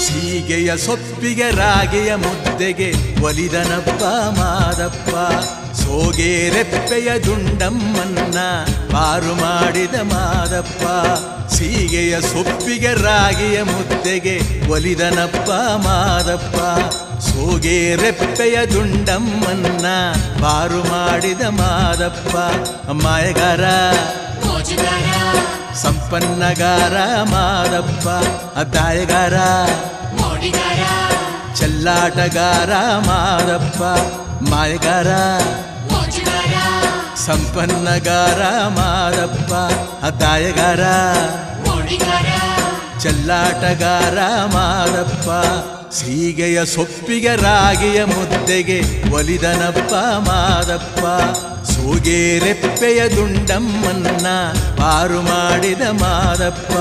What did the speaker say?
ಸೀಗೆಯ ಸೊಪ್ಪಿಗೆ ರಾಗೆಯ ಮುದ್ದೆಗೆ ಒಲಿದನಪ್ಪ ಮಾದಪ್ಪ. ಸೋಗೆ ರೆಪ್ಪೆಯ ದುಂಡಮ್ಮನ್ನ ಪಾರು ಮಾಡಿದ ಮಾದಪ್ಪ. ಸೀಗೆಯ ಸೊಪ್ಪಿಗೆ ರಾಗೆಯ ಮುದ್ದೆಗೆ ಒಲಿದನಪ್ಪ ಮಾದಪ್ಪ. ಸೋಗೆ ರೆಪ್ಪೆಯ ದುಂಡಮ್ಮನ್ನ ಪಾರು ಮಾಡಿದ ಮಾದಪ್ಪ. ಮಾಯಗಾರ ಸಂಪನ್ನಗಾರ ಮಾದಪ್ಪ. ಅದಾಯಗಾರ ಚೆಲ್ಲಾಟಗಾರ ಮಾದಪ್ಪ. ಮಾಯಗಾರ ಸಂಪನ್ನಗಾರ ಮಾದಪ್ಪ. ಅದಾಯಗಾರ ಚೆಲ್ಲಾಟಗಾರ ಮಾದಪ್ಪ. ಸೀಗೆಯ ಸೊಪ್ಪಿಗೆ ರಾಗಿಯ ಮುದ್ದೆಗೆ ಒಲಿದನಪ್ಪ ಮಾದಪ್ಪ. ಸೋಗೆ ರೆಪ್ಪೆಯ ದುಂಡಮ್ಮನ್ನ ಪಾರು ಮಾಡಿದ ಮಾದಪ್ಪ.